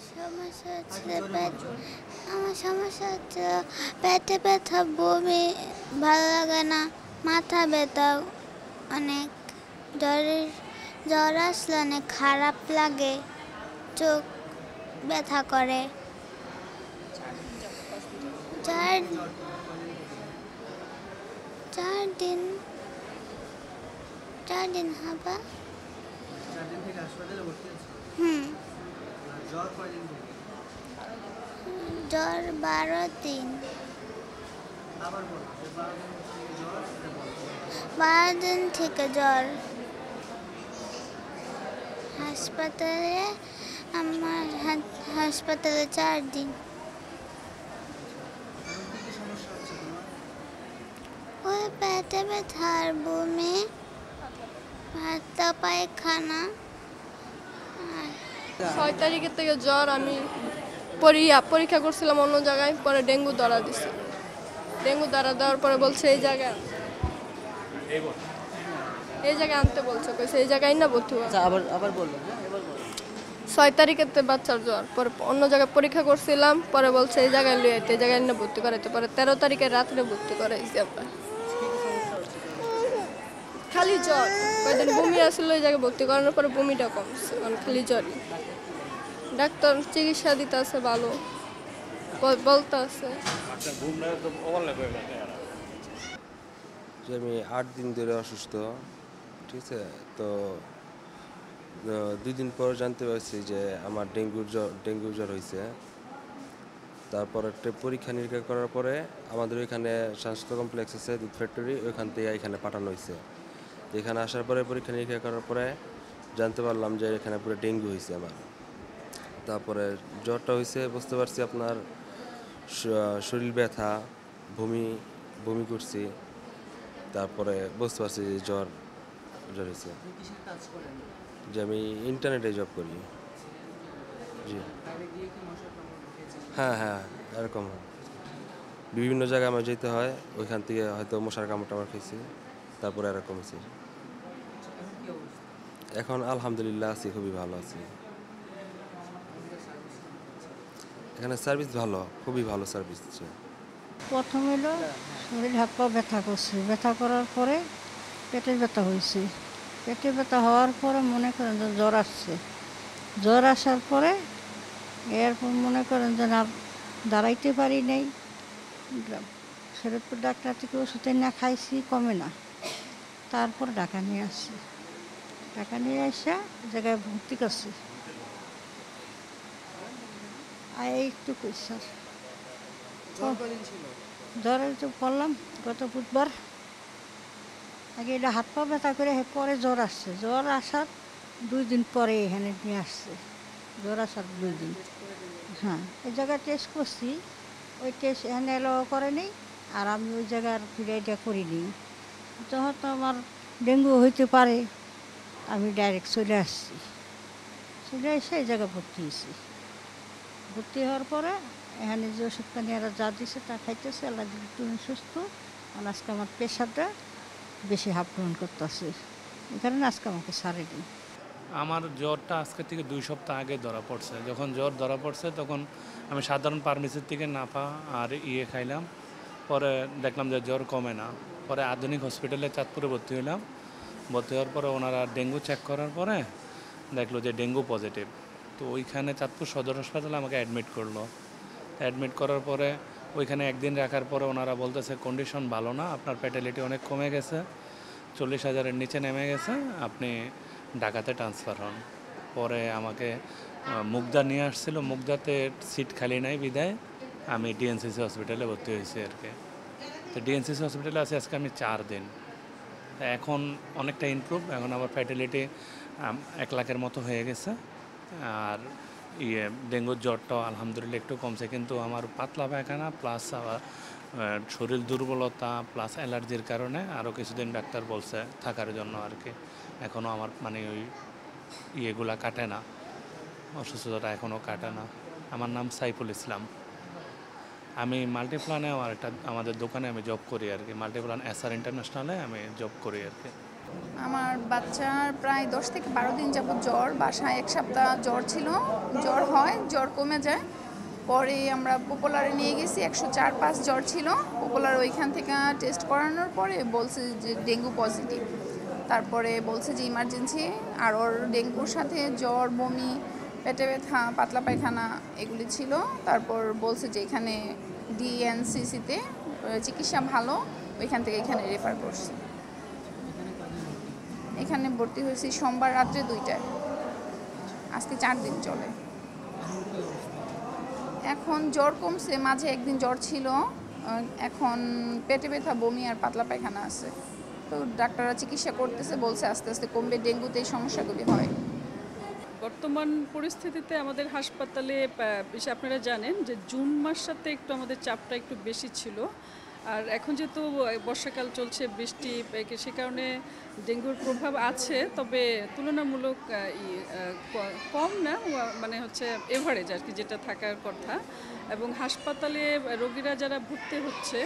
সমস্যা হচ্ছে আমার সমস্যা হচ্ছে পেটে ব্যথা, বমি, ভালো লাগে না, মাথা ব্যথা অনেক, জ্বরের জ্বর আসলে অনেক খারাপ লাগে, চোখ ব্যথা করে। চার চার দিন 4 দিন হবে। 4 দিন থেকে হাসপাতালে ভর্তি আছে। হুম। জ্বর কয়দিন থেকে? জ্বর 12 দিন। আবার বলো যে 12 দিন থেকে জ্বর, এটা বলো। 12 দিন থেকে জ্বর। হাসপাতালে আমার হাসপাতালে 4 দিন। এখন কি কি সমস্যা হচ্ছে তোমার? ওই পেটে ব্যথা আর বমি, পাতলা পায়খানা। 6 তারিখের থেকে জ্বর। আমি পরীক্ষা করছিলাম অন্য জায়গায়, পরে ডেঙ্গু ধরা দিছে। ডেঙ্গু ধরা দেওয়ার পরে বলছে এই জায়গায় আনতে বলছে, কইছে এই জায়গায় না ভর্তি হওয়া। আবার বললো, এবার বলো। 6 তারিখের থেকে বাচ্চার জ্বর, পরে অন্য জায়গায় পরীক্ষা করছিলাম, পরে বলছে এই জায়গায় লুয়ে আইতে, এই জায়গায় না ভর্তি করাইতে, পরে 13 তারিখে রাত্রে ভর্তি করাইছি আমরা। কি কি সমস্যা হচ্ছে তোমার? খালি জ্বর, কয়েকদিন বমি আসলে ওই জায়গায় ভর্তি করানোর পরে বমিটা কমছে, মানে খালি জ্বরই। ডাক্তার চিকিৎসা দিতে আছে ভালো, বলতে আছে। যে আমি 8 দিন ধরে অসুস্থ, ঠিক আছে। তো 2 দিন পর জানতে পারছি যে আমার ডেঙ্গু জ্বর হয়েছে। তারপর একটা পরীক্ষা নিরীক্ষা করার পরে আমাদের ওইখানে স্বাস্থ্য কমপ্লেক্স আছে, দুধ ফ্যাক্টরি, ওইখান থেকে এখানে পাঠানো হয়েছে। এখানে আসার পরে পরীক্ষা নিরীক্ষা করার পরে জানতে পারলাম যে এখানে পুরো ডেঙ্গু হয়েছে আমার। তারপরে জ্বরটা হয়েছে, বুঝতে পারছি আপনার শরীর ব্যথা, বমি বমি করছি। তারপরে বুঝতে পারছি যে জ্বর হয়েছে। আপনি কিসের কাজ করেন? যে আমি ইন্টারনেটে জব করি। জি। বাইরে গিয়ে কি মশার কামড় খেয়েছেন? হ্যাঁ হ্যাঁ, এরকম বিভিন্ন জায়গায় আমার যেতে হয়, ওইখান থেকে হয়তো মশার কামড় টামড় খেয়েছি, তারপরে এরকম হয়েছে। এখন কি অবস্থা? এখন আলহামদুলিল্লাহ আছি, খুবই ভালো আছি। এখানে সার্ভিস ভালো, খুবই ভালো সার্ভিস দিচ্ছে। প্রথম এলো শরীর হাত পা ব্যথা করছে, ব্যথা করার পরে পেটের ব্যথা হয়েছে। পেটে ব্যথা হওয়ার পরে মনে করেন যে জ্বর আসছে। জ্বর আসার পরে এরপর মনে করেন যে না, দাঁড়াইতে পারি নাই। শরীরপুর ডাক্তার থেকে ওষুধ না খাইছি, কমে না। তারপর ঢাকা নিয়ে আসছি। ঢাকা নিয়ে আসা জায়গায় ভর্তি করছি। একটু স্যার জ্বর কয়দিন ছিল? জ্বরে তো পড়লাম গত বুধবার। আগে এটা হাত পা ব্যথা করে পরে জ্বর আসছে। জ্বর আসার 2 দিন পরে এখানে নিয়ে আসছে। জ্বর আসার 2 দিন। হ্যাঁ, এই জায়গায় টেস্ট করছি, ওই টেস্ট এখানে এলো করেনি। আর আমি ওই জায়গার ফিরে এটা করিনি। যেহেতু আমার ডেঙ্গু হইতে পারে, আমি ডাইরেক্ট চলে আসছি। চলে এসে এই জায়গায় ভর্তি হয়েছি। ভর্তি হওয়ার পরে এখানে যে ওষুধ পানি এরা যা দিছে তা খাইতেছে, আল্লাহ দিলে তুমি সুস্থ। আর আজকে আমার প্রেশারটা বেশি হাফ গ্রহণ করতেছে, এই কারণে আজকে আমাকে ছাড়েনি। আমার জ্বরটা আজকে থেকে 2 সপ্তাহ আগে ধরা পড়ছে। যখন জ্বর ধরা পড়ছে তখন আমি সাধারণ ফার্মেসির থেকে নাফা আর খাইলাম। পরে দেখলাম যে জ্বর কমে না। পরে আধুনিক হসপিটালে চাঁদপুরে ভর্তি হলাম। ভর্তি হওয়ার পরে ওনারা ডেঙ্গু চেক করার পরে দেখলো যে ডেঙ্গু পজিটিভ। তো ওইখানে চাঁদপুর সদর হাসপাতালে আমাকে অ্যাডমিট করলো। অ্যাডমিট করার পরে ওইখানে 1 দিন রাখার পরে ওনারা বলতেছে কন্ডিশন ভালো না, আপনার ফ্যাটালিটি অনেক কমে গেছে, 40,000-এর নিচে নেমে গেছে, আপনি ঢাকাতে ট্রান্সফার হন। পরে আমাকে মুগদা নিয়ে আসছিল, মুগদাতে সিট খালি নাই বিদায় আমি ডিএনসিসি হসপিটালে ভর্তি হয়েছি আর কি। তো ডিএনসিসি হসপিটালে আছি আজকে আমি 4 দিন। এখন অনেকটা ইমপ্রুভ, এখন আমার ফ্যাটালিটি 1 লাখের মতো হয়ে গেছে। আর ডেঙ্গুর জ্বরটাও আলহামদুলিল্লাহ একটু কমছে, কিন্তু আমার পাতলা পায়খানা প্লাস আবার শরীর দুর্বলতা প্লাস অ্যালার্জির কারণে আরও কিছুদিন ডাক্তার বলছে থাকার জন্য আর কি। এখনও আমার মানে ওই ইয়েগুলা কাটে না, অসুস্থতাটা এখনও কাটে না। আমার নাম সাইফুল ইসলাম। আমি মাল্টিপ্লানে আমাদের দোকানে আমি জব করি আর কি। মাল্টিপ্লান এসআর ইন্টারন্যাশনালে আমি জব করি আর কি। আমার বাচ্চার প্রায় 10 থেকে 12 দিন যাবত জ্বর, বাসায় 1 সপ্তাহ জ্বর ছিল। জ্বর হয়, জ্বর কমে যায়। পরে আমরা পপুলারে নিয়ে গেছি, 104-5 জ্বর ছিল। পপুলার ওইখান থেকে টেস্ট করানোর পরে বলছে যে ডেঙ্গু পজিটিভ। তারপরে বলছে যে ইমার্জেন্সি, আর ওর ডেঙ্গুর সাথে জ্বর, বমি, পেটে ব্যথা, পাতলা পায়খানা এগুলি ছিল। তারপর বলছে যে এখানে ডিএনসিসিতে চিকিৎসা ভালো, ওইখান থেকে এখানে রেফার করছে। এখানে ভর্তি হয়েছি সোমবার রাত্রে 2টায়, আজকে 4 দিন চলে। এখন জ্বর কমছে, মাঝে একদিন জ্বর ছিল, এখন পেটে ব্যথা, বমি আর পাতলা পায়খানা আছে। তো ডাক্তাররা চিকিৎসা করতেছে, বলছে আস্তে আস্তে কমবে, ডেঙ্গুতে এই সমস্যাগুলি হয়। বর্তমান পরিস্থিতিতে আমাদের হাসপাতালে আপনারা জানেন যে জুন মাসটাতে একটু আমাদের চাপটা একটু বেশি ছিল। আর এখন যেহেতু বর্ষাকাল চলছে, বৃষ্টি, সে কারণে ডেঙ্গুর প্রভাব আছে, তবে তুলনামূলক কম না, মানে হচ্ছে এভারেজ আর কি যেটা থাকার কথা। এবং হাসপাতালে রোগীরা যারা ভর্তি হচ্ছে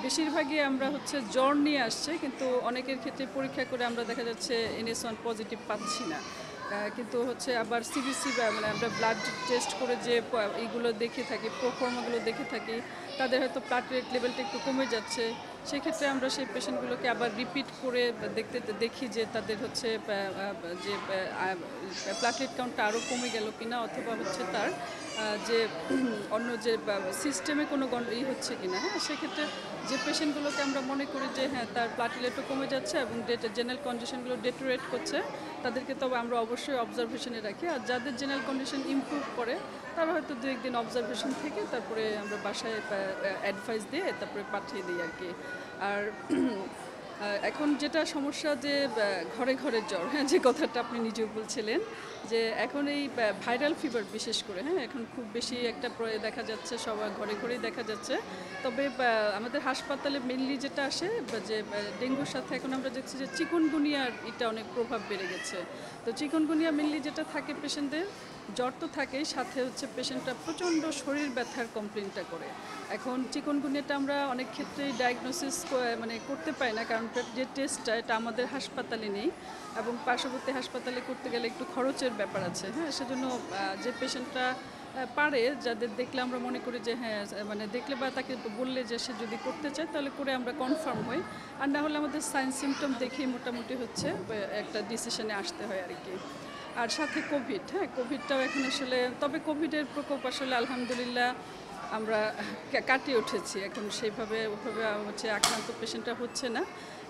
বেশিরভাগই আমরা হচ্ছে জ্বর নিয়ে আসছে, কিন্তু অনেকের ক্ষেত্রে পরীক্ষা করে আমরা দেখা যাচ্ছে NS1 পজিটিভ পাচ্ছি না। কিন্তু হচ্ছে আবার সিবিসি মানে আমরা ব্লাড টেস্ট করে যে এইগুলো দেখে থাকি, প্রোফর্মাগুলো দেখে থাকি, তাদের হয়তো প্লাটলেট লেভেলটা একটু কমে যাচ্ছে। সেক্ষেত্রে আমরা সেই পেশেন্টগুলোকে আবার রিপিট করে দেখি যে তাদের হচ্ছে যে প্লাটলেট কাউন্টটা আরও কমে গেল কিনা, অথবা হচ্ছে তার যে অন্য যে সিস্টেমে কোনো হচ্ছে কিনা। হ্যাঁ, সেক্ষেত্রে যে পেশেন্টগুলোকে আমরা মনে করি যে হ্যাঁ তার প্লাটলেটও কমে যাচ্ছে এবং জেনারেল কন্ডিশনগুলো ডেটোরেট করছে, তাদেরকে তবে আমরা অবশ্যই অবজারভেশনে রাখি। আর যাদের জেনারেল কন্ডিশন ইমপ্রুভ করে তারা হয়তো 2-1 দিন অবজারভেশন থেকে তারপরে আমরা বাসায় অ্যাডভাইস দিয়ে তারপরে পাঠিয়ে দিই আর কি। আর এখন যেটা সমস্যা যে ঘরে ঘরে জ্বর, হ্যাঁ, যে কথাটা আপনি নিজেও বলছিলেন যে এখন এই ভাইরাল ফিভার বিশেষ করে, হ্যাঁ, এখন খুব বেশি একটা দেখা যাচ্ছে, সবার ঘরে ঘরেই দেখা যাচ্ছে। তবে আমাদের হাসপাতালে মেনলি যেটা আসে যে ডেঙ্গুর সাথে এখন আমরা দেখছি যে চিকুনগুনিয়ার এটা অনেক প্রভাব বেড়ে গেছে। তো চিকুনগুনিয়া মেনলি যেটা থাকে পেশেন্টদের, জ্বর তো থাকেই, সাথে হচ্ছে পেশেন্টটা প্রচণ্ড শরীর ব্যথার কমপ্লেনটা করে। এখন চিকুনগুনিয়াটা আমরা অনেক ক্ষেত্রেই ডায়াগনোসিস মানে করতে পারি না, কারণ যে টেস্টটা এটা আমাদের হাসপাতালে নেই এবং পার্শ্ববর্তী হাসপাতালে করতে গেলে একটু খরচের ব্যাপার আছে। হ্যাঁ, সেজন্য যে পেশেন্টটা পারে, যাদের দেখলে আমরা মনে করি যে হ্যাঁ মানে দেখলে বা তাকে বললে যে সে যদি করতে চায় তাহলে করে আমরা কনফার্ম হই, আর না হলে আমাদের সাইন সিমটম দেখেই মোটামুটি হচ্ছে একটা ডিসিশনে আসতে হয় আর কি। আর সাথে কোভিড, হ্যাঁ, কোভিডটাও এখন আসলে, তবে কোভিডের প্রকোপ আসলে আলহামদুলিল্লাহ আমরা কাটিয়ে উঠেছি, এখন ওইভাবে হচ্ছে আক্রান্ত পেশেন্টরা হচ্ছে না।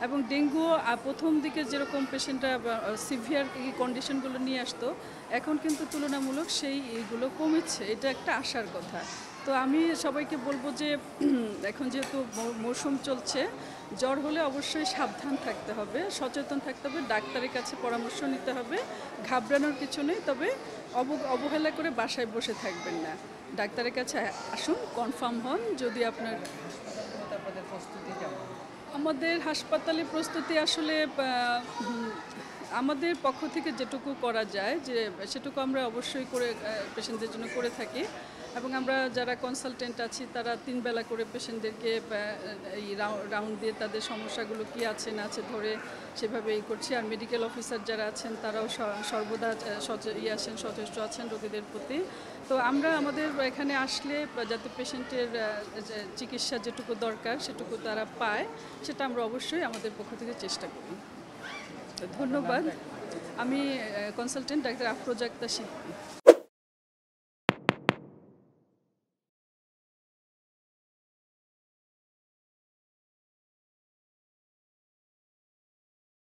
এবং ডেঙ্গু প্রথম দিকে যেরকম পেশেন্টরা সিভিয়ার কন্ডিশনগুলো নিয়ে আসতো, এখন কিন্তু তুলনামূলক এইগুলো কমেছে, এটা একটা আশার কথা। তো আমি সবাইকে বলবো যে এখন যেহেতু মৌসুম চলছে, জ্বর হলে অবশ্যই সাবধান থাকতে হবে, সচেতন থাকতে হবে, ডাক্তারের কাছে পরামর্শ নিতে হবে, ঘাবড়ানোর কিছু নেই। তবে অবহেলা করে বাসায় বসে থাকবেন না, ডাক্তারের কাছে আসুন, কনফার্ম হন। যদি আপনার আমাদের হাসপাতালে প্রস্তুতি আসলে আমাদের পক্ষ থেকে যেটুকু করা যায় যে সেটুকু আমরা অবশ্যই করে পেশেন্টদের জন্য করে থাকি। এবং আমরা যারা কনসালটেন্ট আছি তারা 3 বেলা করে পেশেন্টদেরকে এই রাউন্ড দিয়ে তাদের সমস্যাগুলো কী আছে না আছে ধরে সেভাবে করছি। আর মেডিকেল অফিসার যারা আছেন তারাও সর্বদা সচেষ্ট আছেন রোগীদের প্রতি। তো আমরা আমাদের এখানে আসলে যাতে পেশেন্টের চিকিৎসা যেটুকু দরকার সেটুকু তারা পায়, সেটা আমরা অবশ্যই আমাদের পক্ষ থেকে চেষ্টা করি। ধন্যবাদ। আমি কনসালটেন্ট ডাক্তার আফরোজা আক্তার শিল্পী।